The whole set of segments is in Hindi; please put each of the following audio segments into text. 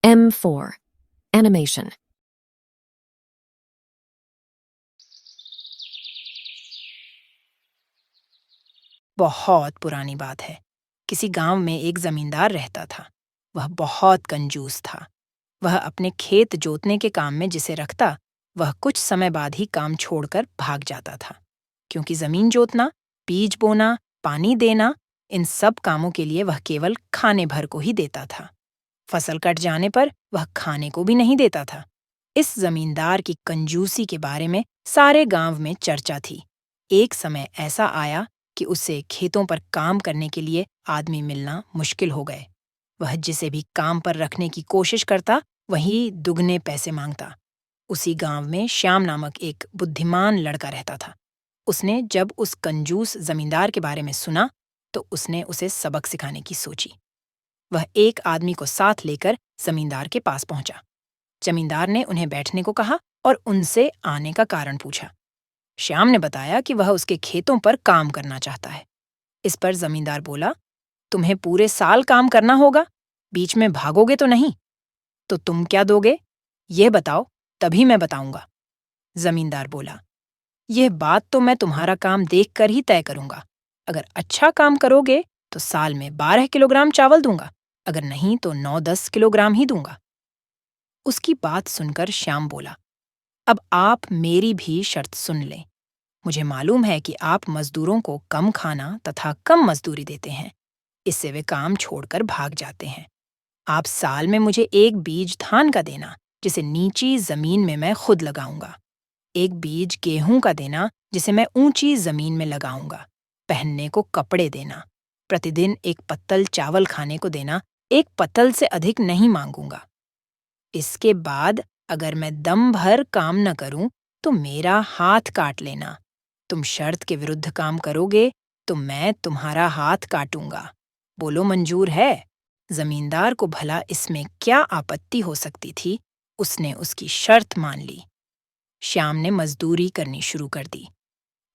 M4. Animation. बहुत पुरानी बात है। किसी गांव में एक जमींदार रहता था। वह बहुत कंजूस था। वह अपने खेत जोतने के काम में जिसे रखता, वह कुछ समय बाद ही काम छोड़कर भाग जाता था। क्योंकि जमीन जोतना, बीज बोना, पानी देना, इन सब कामों के लिए वह केवल खाने भर को ही देता था। फसल कट जाने पर वह खाने को भी नहीं देता था। इस जमींदार की कंजूसी के बारे में सारे गांव में चर्चा थी। एक समय ऐसा आया कि उसे खेतों पर काम करने के लिए आदमी मिलना मुश्किल हो गए। वह जिसे भी काम पर रखने की कोशिश करता, वही दुगने पैसे मांगता। उसी गांव में श्याम नामक एक बुद्धिमान लड़का रहता था। उसने जब उस कंजूस जमींदार के बारे में सुना, तो उसने उसे सबक सिखाने की सोची। वह एक आदमी को साथ लेकर जमींदार के पास पहुंचा। जमींदार ने उन्हें बैठने को कहा और उनसे आने का कारण पूछा। श्याम ने बताया कि वह उसके खेतों पर काम करना चाहता है। इस पर जमींदार बोला, तुम्हें पूरे साल काम करना होगा, बीच में भागोगे तो नहीं। तो तुम क्या दोगे, यह बताओ, तभी मैं बताऊंगा। जमींदार बोला, यह बात तो मैं तुम्हारा काम देखकर ही तय करूंगा। अगर अच्छा काम करोगे तो साल में 12 किलोग्राम चावल दूंगा, अगर नहीं तो 9-10 किलोग्राम ही दूंगा। उसकी बात सुनकर श्याम बोला, अब आप मेरी भी शर्त सुन लें। मुझे मालूम है कि आप मजदूरों को कम खाना तथा कम मजदूरी देते हैं। इससे वे काम छोड़कर भाग जाते हैं। आप साल में मुझे एक बीज धान का देना, जिसे नीची जमीन में मैं खुद लगाऊंगा। एक बीज गेहूं का देना, जिसे मैं ऊंची जमीन में लगाऊंगा। पहनने को कपड़े देना। प्रतिदिन एक पत्तल चावल खाने को देना, एक पत्तल से अधिक नहीं मांगूंगा। इसके बाद अगर मैं दम भर काम न करूं, तो मेरा हाथ काट लेना। तुम शर्त के विरुद्ध काम करोगे तो मैं तुम्हारा हाथ काटूंगा। बोलो, मंजूर है? जमींदार को भला इसमें क्या आपत्ति हो सकती थी। उसने उसकी शर्त मान ली। श्याम ने मजदूरी करनी शुरू कर दी।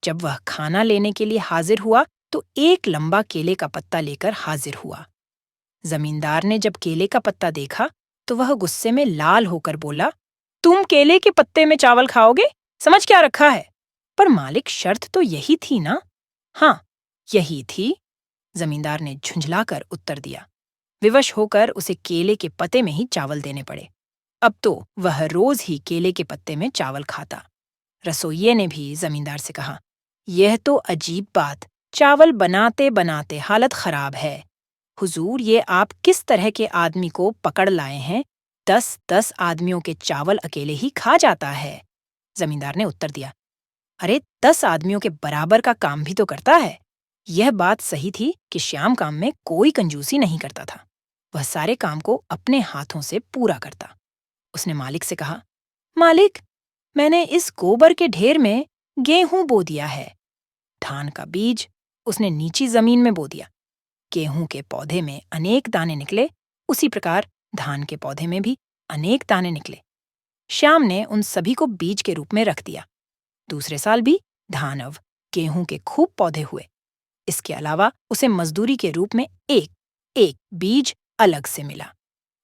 जब वह खाना लेने के लिए हाजिर हुआ, तो एक लंबा केले का पत्ता लेकर हाजिर हुआ। जमींदार ने जब केले का पत्ता देखा, तो वह गुस्से में लाल होकर बोला, तुम केले के पत्ते में चावल खाओगे? समझ क्या रखा है? पर मालिक, शर्त तो यही थी ना? हाँ, यही थी, जमींदार ने झुंझलाकर उत्तर दिया। विवश होकर उसे केले के पत्ते में ही चावल देने पड़े। अब तो वह रोज ही केले के पत्ते में चावल खाता। रसोइये ने भी जमींदार से कहा, यह तो अजीब बात, चावल बनाते बनाते हालत खराब है। हुजूर, ये आप किस तरह के आदमी को पकड़ लाए हैं? 10-10 आदमियों के चावल अकेले ही खा जाता है। जमींदार ने उत्तर दिया, अरे 10 आदमियों के बराबर का काम भी तो करता है। यह बात सही थी कि श्याम काम में कोई कंजूसी नहीं करता था। वह सारे काम को अपने हाथों से पूरा करता। उसने मालिक से कहा, मालिक, मैंने इस गोबर के ढेर में गेहूं बो दिया है। धान का बीज उसने नीची जमीन में बो दिया। गेहूं के पौधे में अनेक दाने निकले, उसी प्रकार धान के पौधे में भी अनेक दाने निकले। श्याम ने उन सभी को बीज के रूप में रख दिया। दूसरे साल भी धानव गेहूं के खूब पौधे हुए। इसके अलावा उसे मजदूरी के रूप में एक एक बीज अलग से मिला।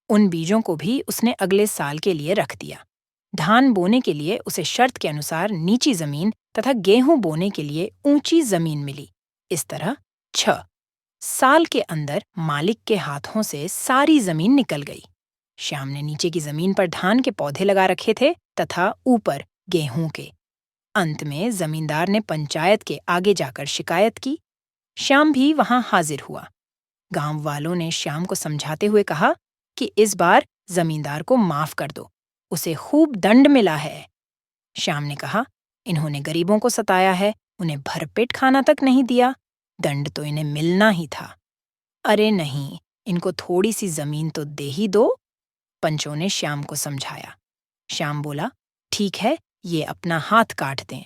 उन बीजों को भी उसने अगले साल के लिए रख दिया। धान बोने के लिए उसे शर्त के अनुसार नीची जमीन तथा गेहूं बोने के लिए ऊंची जमीन मिली। इस तरह 6 साल के अंदर मालिक के हाथों से सारी जमीन निकल गई। श्याम ने नीचे की जमीन पर धान के पौधे लगा रखे थे तथा ऊपर गेहूं के। अंत में जमींदार ने पंचायत के आगे जाकर शिकायत की। श्याम भी वहां हाजिर हुआ। गांव वालों ने श्याम को समझाते हुए कहा कि इस बार जमींदार को माफ कर दो, उसे खूब दंड मिला है। श्याम ने कहा, इन्होंने गरीबों को सताया है, उन्हें भरपेट खाना तक नहीं दिया, दंड तो इन्हें मिलना ही था। अरे नहीं, इनको थोड़ी सी जमीन तो दे ही दो। पंचों ने श्याम को समझाया। श्याम बोला, ठीक है, ये अपना हाथ काट दें।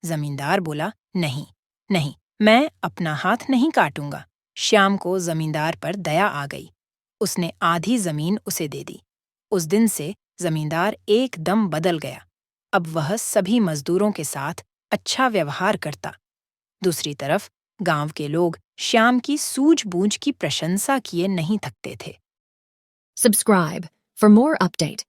जमींदार बोला, नहीं नहीं, मैं अपना हाथ नहीं काटूंगा। श्याम को जमींदार पर दया आ गई। उसने आधी जमीन उसे दे दी। उस दिन से जमींदार एकदम बदल गया। अब वह सभी मजदूरों के साथ अच्छा व्यवहार करता। दूसरी तरफ गांव के लोग श्याम की सूझबूझ की प्रशंसा किए नहीं थकते थे। Subscribe For more update,